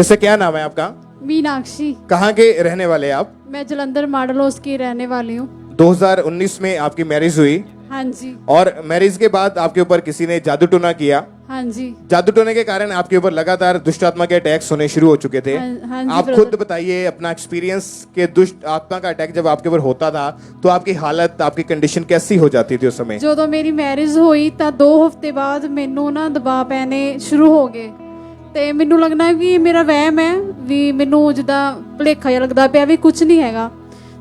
Sister क्या नाम है आपका? मीनाक्षी। कहाँ के रहने वाले हैं आप? मैं जलंधर मॉडल हाउस की रहने वाली हूँ। 2019 में आपकी मैरिज हुई हाँ जी। और मैरिज के बाद आपके ऊपर किसी ने जादू टोना किया। हाँ जी। जादू टोने के कारण आपके ऊपर लगातार दुष्ट आत्मा के अटैक्स होने शुरू हो चुके थे। हाँ जी आप ब्रदर। खुद बताइए अपना एक्सपीरियंस के दुष्ट आत्मा का अटैक जब आपके ऊपर होता था तो आपकी हालत, आपकी कंडीशन कैसी हो जाती थी उस समय? ਜਦੋਂ ਮੇਰੀ ਮੈਰਿਜ ਹੋਈ ਤਾਂ 2 ਹਫ਼ਤੇ ਬਾਅਦ ਮੈਨੂੰ ਨਾ ਦਬਾਅ ਪੈਣੇ ਸ਼ੁਰੂ ਹੋ ਗਏ ਤੇ ਮੈਨੂੰ ਲੱਗਣਾ ਵੀ ਮੇਰਾ ਵਹਿਮ ਹੈ, ਵੀ ਮੈਨੂੰ ਜਿੱਦਾਂ ਭੁਲੇਖਾ ਜਿਹਾ ਲੱਗਦਾ ਪਿਆ ਵੀ ਕੁਝ ਨਹੀਂ ਹੈਗਾ।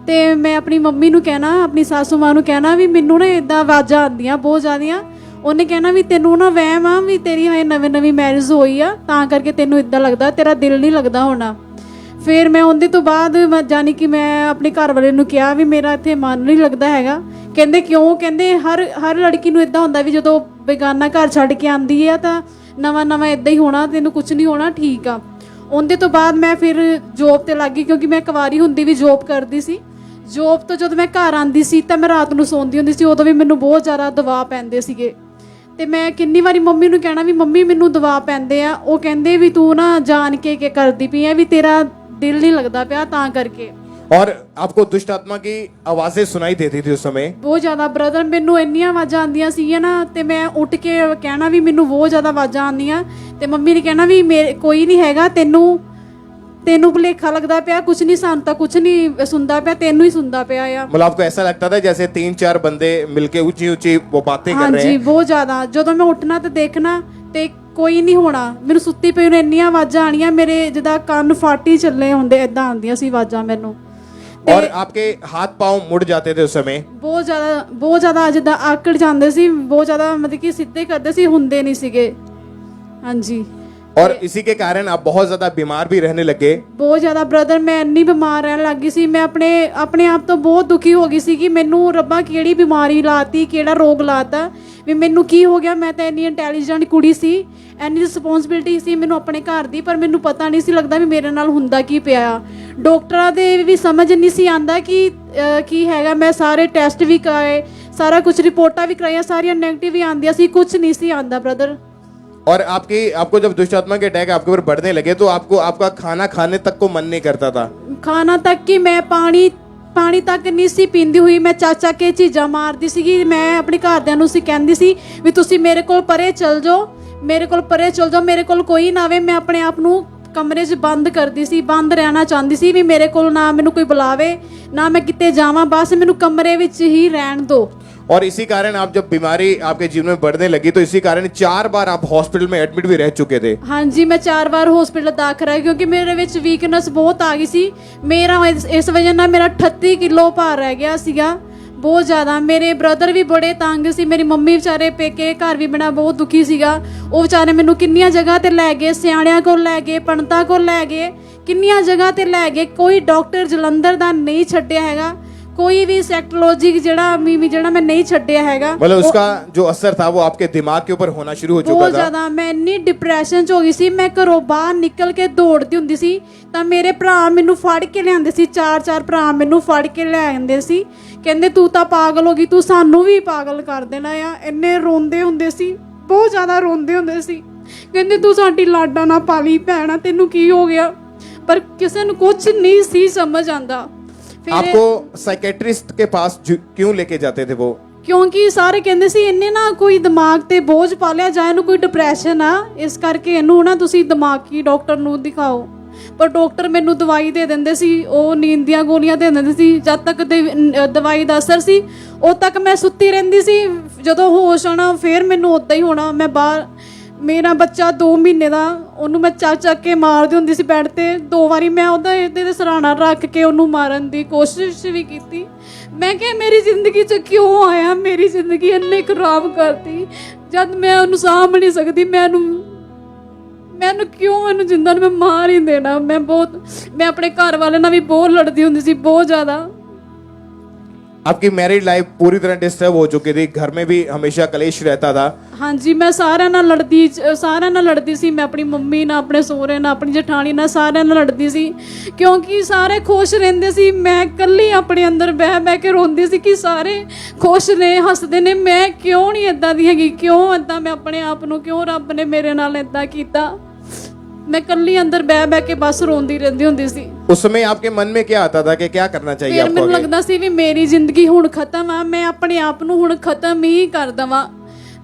ਤੇ ਮੈਂ ਆਪਣੀ ਮੰਮੀ ਨੂੰ ਕਹਿਣਾ, ਆਪਣੀ ਸਾਸੂ ਮਾਂ ਨੂੰ ਕਹਿਣਾ ਵੀ ਮੈਨੂੰ ਨਾ ਇਦਾਂ ਆਵਾਜ਼ਾਂ ਆਉਂਦੀਆਂ ਬਹੁਤ ਜ਼ਿਆਦੀਆਂ। ਉਹਨੇ ਕਹਿਣਾ ਵੀ ਤੈਨੂੰ ਨਾ ਵਹਿਮ ਆ, ਵੀ ਤੇਰੀ ਹਜੇ ਨਵੀਂ ਮੈਰਿਜ ਹੋਈ ਆ ਤਾਂ ਕਰਕੇ ਤੈਨੂੰ ਇਦਾਂ ਲੱਗਦਾ, ਤੇਰਾ ਦਿਲ ਨਹੀਂ ਲੱਗਦਾ ਹੋਣਾ। ਫਿਰ ਮੈਂ ਉਹਦੇ ਤੋਂ ਬਾਅਦ ਜਾਨੀ ਕਿ ਮੈਂ ਆਪਣੇ ਘਰ ਵਾਲੇ ਨੂੰ ਕਿਹਾ ਵੀ ਮੇਰਾ ਇੱਥੇ ਮਨ ਨਹੀਂ ਲੱਗਦਾ ਹੈਗਾ। ਕਹਿੰਦੇ ਕਿਉਂ? ਕਹਿੰਦੇ ਹਰ ਲੜਕੀ ਨੂੰ ਇਦਾਂ ਹੁੰਦਾ ਵੀ ਜਦੋਂ ਬੇਗਾਨਾ ਘਰ ਛੱਡ ਕੇ ਆਉਂਦੀ ਆ ਤਾਂ ਨਵਾਂ ਇਦਾਂ ਹੀ ਹੋਣਾ, ਤੈਨੂੰ ਕੁਝ ਨਹੀਂ ਹੋਣਾ, ਠੀਕ ਆ। ਉਹਦੇ ਤੋਂ ਬਾਅਦ ਮੈਂ ਫਿਰ ਜੋਬ ਤੇ ਲੱਗ ਗਈ, ਕਿਉਂਕਿ ਮੈਂ ਕੁਵਾਰੀ ਹੁੰਦੀ ਵੀ ਜੋਬ ਕਰਦੀ ਸੀ। ਜੋਬ ਤੋਂ ਜਦੋਂ ਮੈਂ ਘਰ ਆਉਂਦੀ ਸੀ ਤਾਂ ਮੈਂ ਰਾਤ ਨੂੰ ਸੌਂਦੀ ਹੁੰਦੀ ਸੀ, ਉਦੋਂ ਵੀ ਮੈਨੂੰ ਬਹੁਤ ਜ਼ਿਆਦਾ ਦਬਾਅ ਪੈਂਦੇ ਸੀਗੇ। ਤੇ ਮੈਂ ਕਿੰਨੀ ਵਾਰੀ ਮੰਮੀ ਨੂੰ ਕਹਿਣਾ ਵੀ ਮੰਮੀ ਮੈਨੂੰ ਦਬਾਅ ਪੈਂਦੇ ਆ। ਉਹ ਕਹਿੰਦੇ ਵੀ ਤੂੰ ਨਾ ਜਾਣ ਕੇ ਕੀ ਕਰਦੀ ਪਈ ਆ, ਵੀ ਤੇਰਾ ਦਿਲ ਨਹੀਂ ਲੱਗਦਾ ਪਿਆ ਤਾਂ ਕਰਕੇ। और आपको दुष्ट आत्मा की आवाजें सुनाई देती थी उस समय? ਬਹੁਤ ਜ਼ਿਆਦਾ ਬ੍ਰਦਰ, ਮੈਨੂੰ ਇੰਨੀਆਂ ਆਵਾਜ਼ਾਂ ਆਉਂਦੀਆਂ ਸੀਗੀਆਂ ਨਾ ਤੇ ਮੈਂ ਉੱਠ ਕੇ ਕਹਿਣਾ ਵੀ ਮੈਨੂੰ ਬਹੁਤ ਜ਼ਿਆਦਾ ਆਵਾਜ਼ਾਂ ਆਉਂਦੀਆਂ ਤੇ ਮੰਮੀ ਨੇ ਕਹਿਣਾ ਵੀ ਮੇਰੇ ਕੋਈ ਨਹੀਂ ਹੈਗਾ, ਤੈਨੂੰ ਭੁਲੇਖਾ ਲੱਗਦਾ ਪਿਆ, ਕੁਝ ਨਹੀਂ, ਸਾਨੂੰ ਤਾਂ ਕੁਝ ਨਹੀਂ ਸੁਣਦਾ ਪਿਆ, ਤੈਨੂੰ ਹੀ ਸੁਣਦਾ ਪਿਆ ਆ। मतलब आपको ऐसा लगता था जैसे 3-4 बंदे मिलके ऊंची ऊंची वो बातें कर रहे ਹਾਂਜੀ हैं? ਬਹੁਤ ਜ਼ਿਆਦਾ। ਜਦੋਂ ਮੈਂ ਉੱਠਣਾ ਤੇ ਦੇਖਣਾ ਤੇ ਕੋਈ ਨਹੀਂ ਹੋਣਾ, ਮੈਨੂੰ ਸੁੱਤੀ ਪਈ ਨੂੰ ਇੰਨੀਆਂ ਆਵਾਜ਼ਾਂ ਆਣੀਆਂ, ਮੇਰੇ ਜਿੱਦਾਂ ਕੰਨ ਫਾਟੀ ਚੱਲੇ ਹੁੰਦੇ ਏਦਾਂ ਆਉਂਦੀਆਂ ਸੀ ਆਵਾਜ਼ਾਂ ਮੈਨੂੰ। और आपके हाथ पांव मुड़ जाते थे उस समय? ਬਹੁਤ ਜ਼ਿਆਦਾ ਜਿੱਦਾਂ ਆਕੜ ਜਾਂਦੇ ਸੀ, ਬਹੁਤ ਜ਼ਿਆਦਾ ਮਤਲਬ ਕਿ ਸਿੱਧੇ ਕਰਦੇ ਸੀ, ਹੁੰਦੇ ਨਹੀਂ ਸੀਗੇ। ਹਾਂਜੀ। और इसी के कारण आप बहुत ज्यादा बीमार भी रहने लगे? ਬਹੁਤ ਜ਼ਿਆਦਾ ਬ੍ਰਦਰ, ਮੈਂ ਇੰਨੀ ਬਿਮਾਰ ਰਹਿਣ ਲੱਗ ਗਈ ਸੀ। ਮੈਂ ਆਪਣੇ ਆਪ ਤੋਂ ਬਹੁਤ ਦੁਖੀ ਹੋ ਗਈ ਸੀ ਕਿ ਮੈਨੂੰ ਰੱਬਾ ਕਿਹੜੀ ਬਿਮਾਰੀ ਲਾਤੀ, ਕਿਹੜਾ ਰੋਗ ਲਾਤਾ, ਵੀ ਮੈਨੂੰ ਕੀ ਹੋ ਗਿਆ। ਮੈਂ ਤਾਂ ਇੰਨੀ ਇੰਟੈਲੀਜੈਂਟ ਕੁੜੀ ਸੀ, ਇੰਨੀ ਰਿਸਪੌਂਸਿਬਿਲਟੀ ਸੀ ਮੈਨੂੰ ਆਪਣੇ ਘਰ ਦੀ, ਪਰ ਮੈਨੂੰ ਪਤਾ ਨਹੀਂ ਸੀ ਲੱਗਦਾ ਵੀ ਮੇਰੇ ਨਾਲ ਹੁੰਦਾ ਕੀ ਪਿਆ। ਡਾਕਟਰਾਂ ਦੇ ਵੀ ਸਮਝ ਨਹੀਂ ਸੀ ਆਂਦਾ ਕਿ ਕੀ ਹੈਗਾ। ਮੈਂ ਸਾਰੇ ਟੈਸਟ ਵੀ ਕਰਾਏ, ਸਾਰਾ ਕੁਝ ਰਿਪੋਰਟਾਂ ਵੀ ਕਰਾਈਆਂ, ਸਾਰੀਆਂ ਨੈਗੇਟਿਵ ਹੀ ਆਉਂਦੀਆਂ ਸੀ, ਕੁਝ ਨਹੀਂ ਸੀ ਆਂਦਾ ब्रदर। और आपको जब दुष्ट आत्मा के अटैक आपके ऊपर बढ़ने लगे तो आपका खाना खाने तक को मन नहीं करता था? ਖਾਣਾ ਤੱਕ ਕਿ ਮੈਂ ਪਾਣੀ ਤੱਕ ਨਹੀਂ ਸੀ ਪੀਂਦੀ ਹੋਈ, ਮੈਂ ਚਾਚਾ ਕੇ ਚੀਜ਼ਾਂ ਮਾਰਦੀ ਸੀਗੀ। ਮੈਂ ਆਪਣੇ ਘਰਦਿਆਂ ਨੂੰ ਸੀ ਕਹਿੰਦੀ ਸੀ ਵੀ ਤੁਸੀਂ ਮੇਰੇ ਕੋਲ ਪਰੇ ਚਲ ਜਾਓ, ਮੇਰੇ ਕੋਲ ਪਰੇ ਚਲ ਜਾਓ, ਮੇਰੇ ਕੋਲ ਕੋਈ ਨਾ ਆਵੇ। ਮੈਂ ਆਪਣੇ ਆਪ ਨੂੰ ਕਮਰੇ 'ਚ ਬੰਦ ਕਰਦੀ ਸੀ, ਬੰਦ ਰਹਿਣਾ ਚਾਹੁੰਦੀ ਸੀ ਵੀ ਮੇਰੇ ਕੋਲ ਨਾ ਮੈਨੂੰ ਕੋਈ ਬੁਲਾਵੇ, ਨਾ ਮੈਂ ਕਿਤੇ ਜਾਵਾਂ, ਬਸ ਮੈਨੂੰ ਕਮਰੇ ਵਿੱਚ ਹੀ ਰਹਿਣ ਦਿਓ। और इसी कारण आप जब बीमारी आपके जीवन में बढ़ने लगी तो इसी कारण 4 बार आप हॉस्पिटल में एडमिट भी रह चुके थे? ਹਾਂਜੀ, ਮੈਂ 4 ਵਾਰ ਹਸਪੀਟਲ ਦਾਖਲ ਰਹੀ ਕਿਉਂਕਿ ਮੇਰੇ ਵਿੱਚ ਵੀਕਨੈਸ ਬਹੁਤ ਆ ਗਈ ਸੀ। ਮੇਰਾ ਇਸ ਵਜ੍ਹਾ ਨਾਲ ਮੇਰਾ 38 ਕਿਲੋ ਭਾਰ ਰਹਿ ਗਿਆ ਸੀਗਾ, ਬਹੁਤ ਜ਼ਿਆਦਾ। ਮੇਰੇ ਬ੍ਰਦਰ ਵੀ ਬੜੇ ਤੰਗ ਸੀ, ਮੇਰੀ ਮੰਮੀ ਵਿਚਾਰੇ ਪੇਕੇ ਘਰ ਵੀ ਬਣਾ ਬਹੁਤ ਦੁਖੀ ਸੀਗਾ। ਉਹ ਵਿਚਾਰੇ ਮੈਨੂੰ ਕਿੰਨੀਆਂ ਜਗ੍ਹਾ ਤੇ ਲੈ ਗਏ, ਸਿਆਣਿਆਂ ਕੋਲ ਲੈ ਗਏ, ਪੰਡਤਾਂ ਕੋਲ ਲੈ ਗਏ, ਕਿੰਨੀਆਂ ਜਗ੍ਹਾ ਤੇ ਲੈ ਗਏ। ਕੋਈ ਡਾਕਟਰ ਜਲੰਧਰ ਦਾ ਨਹੀਂ ਛੱਡਿਆ ਹੈਗਾ, कोई भी साइकोलॉजी जड़ा मैं नहीं छड्डिया हैगा। मतलब उसका जो असर था वो आपके दिमाग के ऊपर होना शुरू हो चुका था? बहुत ज्यादा। मैं इन्नी डिप्रेशन च हो गई सी, मैं घरों बाहर निकल के दौड़ती हुंदी सी तां मेरे भरा मैनू फड़ के लिआंदे सी, 4 भरा मैनू फड़ के ले आंदे सी, कहंदे तू तां पागल हो गई, तू सानू भी पागल कर देना आ। इन्ने रोंदे हुंदे सी, बहुत ज्यादा रोंदे हुंदे सी, कहंदे तू साडी लाडा ना पाली भैणा, तैनू की हो गया। पर किसी नू कुछ नहीं सी समझ आंदा। आपको साइकेट्रिस्ट के पास क्यों लेके जाते थे वो? क्योंकि सारे कहंदे सी इन्ने ना कोई दिमाग ते बोझ पा लिया, जां इहनूं कोई डिप्रेशन आ, इस करके इहनूं ना तुसीं दिमागी डॉक्टर नूं दिखाओ। पर डॉक्टर मैनूं दवाई दे दिंदे सी, ਉਹ ਨੀਂਦ ਦੀਆਂ ਗੋਲੀਆਂ ਦੇ ਦਿੰਦੇ ਸੀ। ਜਦ ਤੱਕ ਦਵਾਈ ਦਾ ਅਸਰ ਸੀ ਉਦੋਂ ਤੱਕ ਮੈਂ ਸੁੱਤੀ ਰਹਿੰਦੀ ਸੀ, ਜਦੋਂ ਹੋਸ਼ ਆਉਣਾ ਫਿਰ ਮੈਨੂੰ ਉੱਦਾਂ ਹੀ ਹੋਣਾ। ਮੈਂ ਬਾਹਰ, ਮੇਰਾ ਬੱਚਾ 2 ਮਹੀਨੇ ਦਾ, ਉਹਨੂੰ ਮੈਂ ਚੱਕ ਕੇ ਮਾਰਦੀ ਹੁੰਦੀ ਸੀ ਬੈੱਡ ਤੇ। 2 ਵਾਰੀ ਮੈਂ ਉਹਦਾ ਇਹਦੇ ਸਰਾਣਾ ਰੱਖ ਕੇ ਉਹਨੂੰ ਮਾਰਨ ਦੀ ਕੋਸ਼ਿਸ਼ ਵੀ ਕੀਤੀ। ਮੈਂ ਕਿਹਾ ਮੇਰੀ ਜ਼ਿੰਦਗੀ 'ਚ ਕਿਉਂ ਆਇਆ, ਮੇਰੀ ਜ਼ਿੰਦਗੀ ਇੰਨੇ ਖਰਾਬ ਕਰਤੀ ਜਦ ਮੈਂ ਉਹਨੂੰ ਸਾਂਭ ਨਹੀਂ ਸਕਦੀ। ਮੈਨੂੰ ਕਿਉਂ ਇਹਨੂੰ ਜਿੰਦਾ ਨੂੰ ਮੈਂ ਮਾਰ ਹੀ ਦੇਣਾ। ਮੈਂ ਆਪਣੇ ਘਰ ਵਾਲੇ ਨਾਲ ਵੀ ਬਹੁਤ ਲੜਦੀ ਹੁੰਦੀ ਸੀ, ਬਹੁਤ ਜ਼ਿਆਦਾ। आपकी मैरिड लाइफ पूरी तरह डिस्टर्ब हो चुकी थी, घर में भी हमेशा कलेश रहता था? ਹਾਂਜੀ, ਮੈਂ ਸਾਰਿਆਂ ਨਾਲ ਲੜਦੀ ਸੀ। ਮੈਂ ਆਪਣੀ ਮੰਮੀ ਨਾਲ, ਆਪਣੇ ਸਹੁਰੇ ਨਾਲ, ਆਪਣੀ ਜਠਾਣੀ ਨਾਲ, ਸਾਰਿਆਂ ਨਾਲ ਲੜਦੀ ਸੀ ਕਿਉਂਕਿ ਸਾਰੇ ਖੁਸ਼ ਰਹਿੰਦੇ ਸੀ। ਮੈਂ ਇਕੱਲੀ ਆਪਣੇ ਅੰਦਰ ਬਹਿ ਕੇ ਰੋਂਦੀ ਸੀ ਕਿ ਸਾਰੇ ਖੁਸ਼ ਨੇ, ਹੱਸਦੇ ਨੇ, ਮੈਂ ਕਿਉਂ ਨਹੀਂ ਇਦਾਂ ਦੀ ਹੈਗੀ, ਕਿਉਂ ਇਦਾਂ, ਮੈਂ ਆਪਣੇ ਆਪ ਨੂੰ ਕਿਉਂ ਰੱਬ ਨੇ ਮੇਰੇ ਨਾਲ ਇਦਾਂ ਕੀਤਾ। मैं कल्ली अंदर बह बह के बस रोंदी रहंदी हुंदी सी। उस समय आपके मन में क्या आता था कि क्या करना चाहिए ਫਿਰ आपको ਮੈਨੂੰ आगे? ਲੱਗਦਾ ਸੀ ਵੀ ਮੇਰੀ ਜ਼ਿੰਦਗੀ ਹੁਣ ਖਤਮ ਆ, ਮੈਂ ਆਪਣੇ ਆਪ ਨੂੰ ਹੁਣ ਖਤਮ ਹੀ ਕਰ ਦਵਾਂ।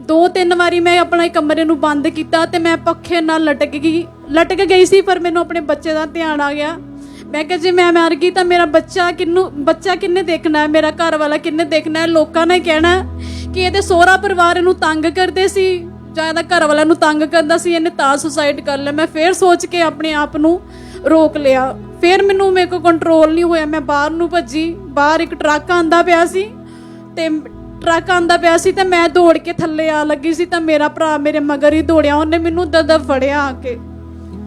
2-3 ਵਾਰੀ ਮੈਂ ਆਪਣੇ ਕਮਰੇ ਨੂੰ ਬੰਦ ਕੀਤਾ ਤੇ ਮੈਂ ਪੱਖੇ ਨਾਲ ਲਟਕ ਗਈ ਸੀ, ਪਰ ਮੈਨੂੰ ਆਪਣੇ ਬੱਚੇ ਦਾ ਧਿਆਨ ਆ ਗਿਆ। ਮੈਂ ਕਿਹਾ ਜੇ ਮੈਂ ਮਰ ਗਈ ਤਾਂ ਮੇਰਾ ਬੱਚਾ ਕਿੰਨੇ ਦੇਖਣਾ ਹੈ, ਮੇਰਾ ਘਰ ਵਾਲਾ ਕਿੰਨੇ ਦੇਖਣਾ ਹੈ। ਲੋਕਾਂ ਨੇ ਕਹਿਣਾ ਕਿ ਇਹਦੇ ਸਹੁਰਾ ਪਰਿਵਾਰ ਇਹਨੂੰ ਤੰਗ ਕਰਦੇ ਸੀ ਜਾਂ ਇਹਦਾ ਘਰ ਵਾਲਾ ਨੂੰ ਤੰਗ ਕਰਦਾ ਸੀ, ਇਹਨੇ ਤਾਂ ਸੁਸਾਈਡ ਕਰ ਲਿਆ। ਮੈਂ ਫੇਰ ਸੋਚ ਕੇ ਆਪਣੇ ਆਪ ਨੂੰ ਰੋਕ ਲਿਆ। ਫਿਰ ਮੈਨੂੰ ਮੇਰੇ ਕੋਲ ਕੰਟਰੋਲ ਨਹੀਂ ਹੋਇਆ, ਮੈਂ ਬਾਹਰ ਨੂੰ ਭੱਜੀ। ਬਾਹਰ ਇੱਕ ਟਰੱਕ ਆਂਦਾ ਪਿਆ ਸੀ ਤੇ ਮੈਂ ਦੌੜ ਕੇ ਥੱਲੇ ਆ ਲੱਗੀ ਸੀ ਤਾਂ ਮੇਰਾ ਭਰਾ ਮੇਰੇ ਮਗਰ ਹੀ ਦੌੜਿਆ, ਉਹਨੇ ਮੈਨੂੰ ਦਦਬ ਫੜਿਆ ਆ ਕੇ।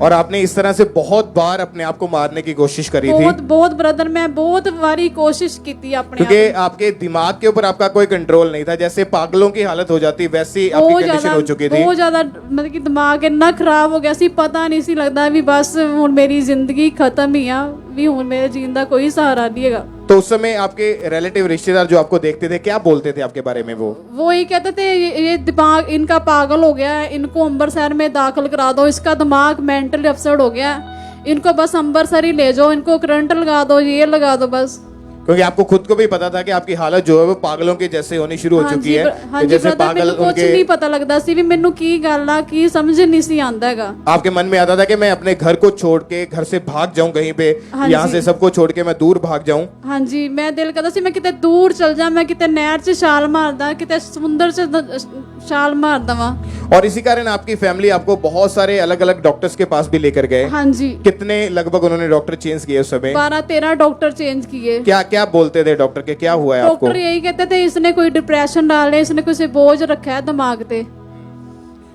और आपने इस तरह से बहुत बार अपने आप को मारने की कोशिश करी थी, बहुत ब्रदर, मैं बहुत बारी कोशिश की थी अपने क्योंकि आपके दिमाग के ऊपर आपका कोई कंट्रोल नहीं था। जैसे पागलों की हालत हो जाती वैसी आपकी कंडीशन हो चुकी थी। बहुत ज्यादा मतलब कि दिमाग इतना खराब हो गया सी, पता नहीं सी लगता भी बस हुण मेरी जिंदगी खत्म ही आ, भी हुण मेरे जीण दा कोई सहारा नहीं हैगा। तो उस समय आपके रिलेटिव रिश्तेदार जो आपको देखते थे क्या बोलते थे आपके बारे में? वो ही कहते थे ये दिमाग इनका पागल हो गया है, इनको अम्बरसर में दाखिल करा दो, इसका दिमाग मेंटली अपसेट हो गया है, इनको बस अम्बरसर ही ले जाओ, इनको करंट लगा दो, ये लगा दो बस। क्योंकि आपको खुद को भी पता था कि आपकी हालत जो है वो पागलों के जैसे होनी शुरू हो चुकी है। हाँ जी जैसे ब्रदर, पागल कुछ नहीं पता लगता सी भी मैनू की गल आ, की समझ नहीं सी आंदा हैगा। आपके मन में आता था कि मैं अपने घर को छोड़ के घर से भाग जाऊं कहीं पे, यहाँ से सबको छोड़ के मैं दूर भाग जाऊं। हाँ जी, मैं दिल करता सी मैं किते दूर चल जा, मैं किते नहर च छाल मारदा, किते समुंदर च छाल मार दवा। और इसी कारण आपकी फैमिली आपको बहुत सारे अलग अलग डॉक्टर्स के पास भी लेकर गए। हाँ जी, कितने लगभग उन्होंने डॉक्टर चेंज किए उस समय? 12-13 डॉक्टर चेंज किए। क्या क्या बोलते थे डॉक्टर के, क्या हुआ है आपको? डॉक्टर यही कहते थे इसने कोई डिप्रेशन डाले, इसने कोई बोझ रखा है दिमाग पे।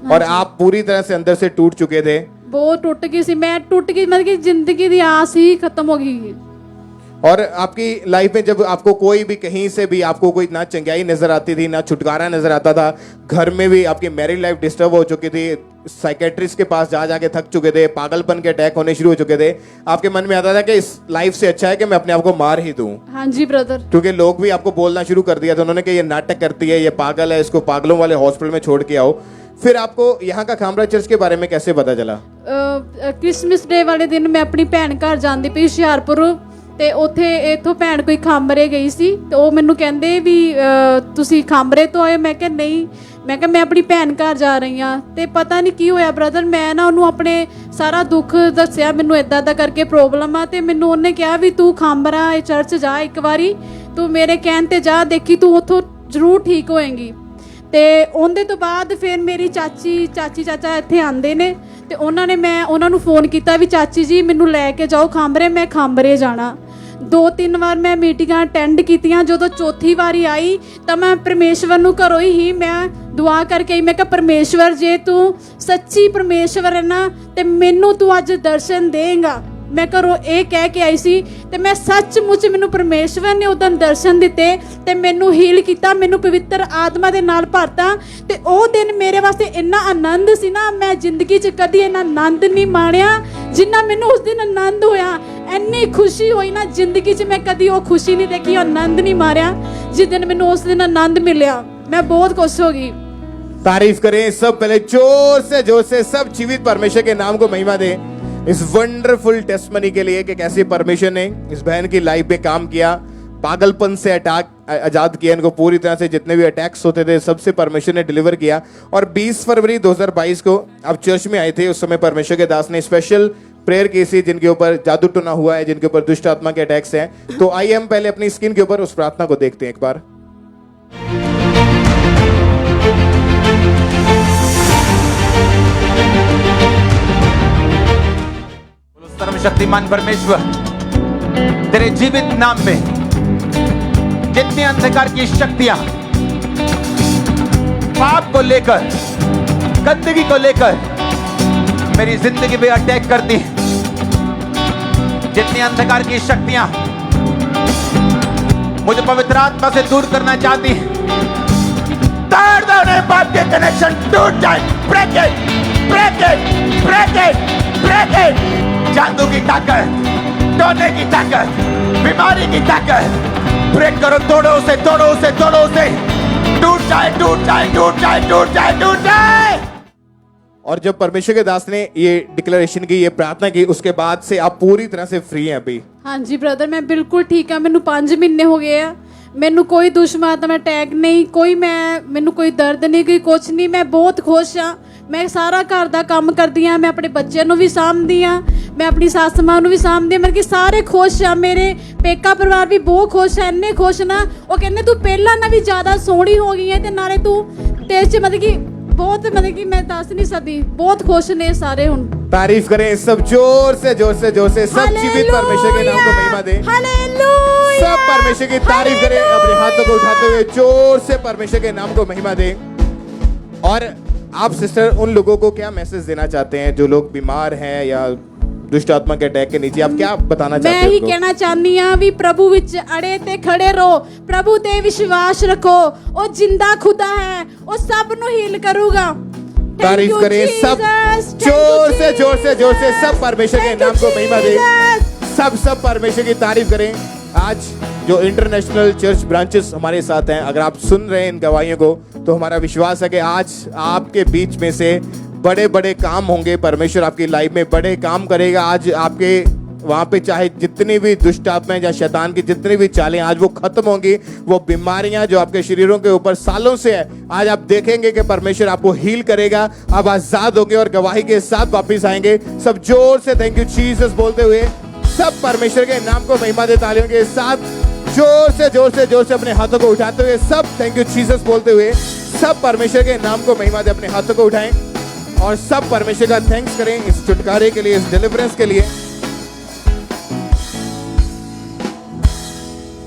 और आप पूरी तरह से अंदर से टूट चुके थे। बहुत टूट गई सी मैं, टूट गई मतलब कि जिंदगी की आस ही खत्म हो गई। और आपकी लाइफ में जब आपको कोई भी कहीं से भी आपको कोई ना चंगाई नजर आती थी ना छुटकारा नजर आता था, घर में भी आपकी मैरिड लाइफ डिस्टर्ब हो चुकी थी, साइकेट्रिस्ट के पास जा जाके थक चुके थे, पागलपन के अटैक होने शुरू हो चुके थे, आपके मन में आता था कि इस लाइफ से अच्छा है कि मैं अपने आप को मार ही दूं। हाँ जी ब्रदर, क्योंकि लोग भी आपको बोलना शुरू कर दिया था उन्होंने कि ये नाटक करती है, ये पागल है, इसको पागलों वाले हॉस्पिटल में छोड़ के आओ। फिर आपको यहाँ का खामरा चर्च के बारे में कैसे पता चला? क्रिसमस डे वाले दिन मैं अपनी भैन घर जाती पई हुशियारपुर, ਤੇ ਉੱਥੇ ਇਥੋਂ ਭੈਣ ਕੋਈ ਖਾਮਰੇ ਗਈ ਸੀ ਤੇ ਉਹ ਮੈਨੂੰ ਕਹਿੰਦੇ ਵੀ ਤੁਸੀਂ ਖਾਮਰੇ ਤੋਂ ਆਏ? ਮੈਂ ਕਿਹਾ ਨਹੀਂ, ਮੈਂ ਕਿਹਾ ਮੈਂ ਆਪਣੀ ਭੈਣ ਘਰ ਜਾ ਰਹੀ ਹਾਂ। ਤੇ ਪਤਾ ਨਹੀਂ ਕੀ ਹੋਇਆ ਬ੍ਰਦਰ, ਮੈਂ ਨਾ ਉਹਨੂੰ ਆਪਣੇ ਸਾਰਾ ਦੁੱਖ ਦੱਸਿਆ, ਮੈਨੂੰ ਇਦਾਂ ਦਾ ਕਰਕੇ ਪ੍ਰੋਬਲਮ ਆ, ਤੇ ਮੈਨੂੰ ਉਹਨੇ ਕਿਹਾ ਵੀ ਤੂੰ ਖਾਮਰਾ ਚਰਚ ਜਾ ਇੱਕ ਵਾਰੀ, ਤੂੰ ਮੇਰੇ ਕਹਿਣ ਤੇ ਜਾ, ਦੇਖੀ ਤੂੰ ਉੱਥੋਂ ਜ਼ਰੂਰ ਠੀਕ ਹੋਏਂਗੀ। ਤੇ ਉਹਦੇ ਤੋਂ ਬਾਅਦ ਫਿਰ ਮੇਰੀ ਚਾਚਾ ਇੱਥੇ ਆਂਦੇ ਨੇ ਤੇ ਮੈਂ ਉਹਨਾਂ ਨੂੰ ਫੋਨ ਕੀਤਾ ਵੀ ਚਾਚੀ ਜੀ ਮੈਨੂੰ ਲੈ ਕੇ ਜਾਓ ਖਾਮਰੇ, ਮੈਂ ਖਾਮਰੇ ਜਾਣਾ। 2-3 ਵਾਰ ਮੈਂ ਮੀਟਿੰਗਾਂ ਅਟੈਂਡ ਕੀਤੀਆਂ। ਜਦੋਂ ਚੌਥੀ ਵਾਰੀ ਆਈ ਤਾਂ ਮੈਂ ਪਰਮੇਸ਼ਵਰ ਨੂੰ ਘਰੋਂ ਹੀ ਮੈਂ ਦੁਆ ਕਰਕੇ ਆਈ। ਮੈਂ ਕਿਹਾ ਪਰਮੇਸ਼ਵਰ ਜੇ ਤੂੰ ਸੱਚੀ ਪਰਮੇਸ਼ਵਰ ਹੈ ਨਾ ਤੇ ਮੈਨੂੰ ਤੂੰ ਅੱਜ ਦਰਸ਼ਨ ਦੇਂਗਾ। ਮੈਂ ਘਰੋਂ ਇਹ ਕਹਿ ਕੇ ਆਈ ਸੀ ਤੇ ਮੈਂ ਸੱਚਮੁੱਚ ਮੈਨੂੰ ਪਰਮੇਸ਼ਵਰ ਨੇ ਉਦੋਂ ਦਰਸ਼ਨ ਦਿੱਤੇ ਤੇ ਮੈਨੂੰ ਹੀਲ ਕੀਤਾ, ਮੈਨੂੰ ਪਵਿੱਤਰ ਆਤਮਾ ਦੇ ਨਾਲ ਭਰਤਾ। ਤੇ ਉਹ ਦਿਨ ਮੇਰੇ ਵਾਸਤੇ ਇੰਨਾ ਆਨੰਦ ਸੀ ਨਾ, ਮੈਂ ਜ਼ਿੰਦਗੀ 'ਚ ਕਦੀ ਇੰਨਾ ਆਨੰਦ ਨਹੀਂ ਮਾਣਿਆ ਜਿੰਨਾ ਮੈਨੂੰ ਉਸ ਦਿਨ ਆਨੰਦ ਹੋਇਆ। ਇੰਨੀ ਖੁਸ਼ੀ ਹੋਈ ਨਾ ਜ਼ਿੰਦਗੀ 'ਚ, ਮੈਂ ਕਦੀ ਉਹ ਖੁਸ਼ੀ ਨਹੀਂ ਦੇਖੀ, ਆਨੰਦ ਨਹੀਂ ਮਾਰਿਆ ਜਿਸ ਦਿਨ ਮੈਨੂੰ ਉਸ ਦਿਨ ਆਨੰਦ ਮਿਲਿਆ। मैं बहुत खुश होगी। तारीफ करें सब, पहले जोर से सब जीवित परमेश्वर के नाम को महिमा दें इस वंडरफुल टेस्टमनी के लिए कि कैसे परमेश्वर ने इस बहन की लाइफ में काम किया, पागलपन से अटैक आजाद किया, इनको पूरी तरह से जितने भी अटैक्स होते थे सबसे परमेश्वर ने डिलीवर किया। और 20 फरवरी 2022 को आप चर्च में आए थे, उस समय परमेश्वर के दास ने स्पेशल प्रेयर की थी जिनके ऊपर जादू टोना हुआ है, जिनके ऊपर दुष्ट आत्मा के अटैक्स हैं। तो आइए हम पहले अपनी स्क्रीन के ऊपर उस प्रार्थना को देखते हैं एक बार। सर्वशक्तिमान परमेश्वर, तेरे जीवित नाम में जितनी अंधकार की शक्तियां पाप को लेकर, गंदगी को लेकर मेरी जिंदगी पे अटैक करती, जितनी अंधकार की शक्तियां मुझे पवित्र आत्मा से दूर करना चाहती, तोड़ दो उन्हें, पाप के कनेक्शन टूट जाए। Break it, break it, break it, break it. जादू की ताकत, टोने की ताकत, बीमारी की ताकत, ब्रेक करो, तोड़ो उसे, तोड़ो उसे, तोड़ो उसे, टूट जाए, टूट जाए, टूट जाए, टूट जाए, टूट जाए। और जब परमेश्वर के दास ने ये डिक्लेरेशन की, ये प्रार्थना की, उसके बाद से आप पूरी तरह से फ्री हैं अभी? हाँ जी ब्रदर, मैं बिल्कुल ठीक हाँ। मैनू 5 महीने हो गए आ। मैनू कोई दुश्मन अटैक नहीं, कोई मैनू कोई दर्द नहीं, कोई कुछ नहीं। मैं बहुत खुश हाँ। मैं सारा घर का काम करती हाँ, मैं अपने बच्चे नू भी सामभदी हाँ, मैं अपनी सस मां नू भी सामभदी हाँ। मतलब कि सारे खुश हाँ। मेरे पेका परिवार भी बहुत खुश है, इन्ने खुश ना, वो कहते तू पहला ना भी ज़्यादा सोहनी हो गई है, ते नाले तू तेरे च मतलब कि बहुत, मतलब कि मैं दस नहीं सकती, बहुत खुश ने सारे हुन। तारीफ करें सब जोर से जोर से जोर से, सब जीवित परमेश्वर के नाम को महिमा दे। हालेलुया। सब परमेश्वर की तारीफ करें, अपने हाथों को उठाते हुए जोर से परमेश्वर के नाम को महिमा दे। और आप सिस्टर उन लोगों को क्या मैसेज देना चाहते हैं जो लोग बीमार हैं या दुष्ट आत्मा के अटैक के नीचे, आप क्या बताना चाहते हैं? मैं ही कहना चाहनी हाँ भी प्रभु विच अड़े ते खड़े रहो, प्रभु ते विश्वास रखो, वो जिंदा खुदा है, वो सब नु हील करूंगा। तारीफ करें सब जोर से जोर से जोर से, सब परमेश्वर के नाम को महिमा दे। सब परमेश्वर की तारीफ करें। आज जो इंटरनेशनल चर्च ब्रांचेस हमारे साथ हैं, अगर आप सुन रहे हैं इन गवाहियों को, तो हमारा विश्वास है कि आज आपके बीच में से बड़े बड़े काम होंगे। परमेश्वर आपकी लाइफ में बड़े काम करेगा। आज आपके वहाँ पे चाहे जितनी भी दुष्ट आत्माएं या शैतान की जितनी भी चालें, आज वो खत्म होंगी। वो बीमारियां जो आपके शरीरों के ऊपर सालों से है, आज आप देखेंगे कि परमेश्वर आपको हील करेगा। आप आजाद होंगे और गवाही के साथ वापस आएंगे। सब जोर से थैंक यू जीसस बोलते हुए, सब परमेश्वर के नाम को महिमा दे तालियों के साथ, जोर से जोर से जोर से अपने हाथों को उठाते हुए, सब थैंक यू जीसस बोलते हुए, सब परमेश्वर के नाम को महिमा दे। अपने हाथों को उठाएं और सब परमेश्वर का थैंक्स करें इस छुटकारे के लिए, इस डिलीवरेंस के लिए।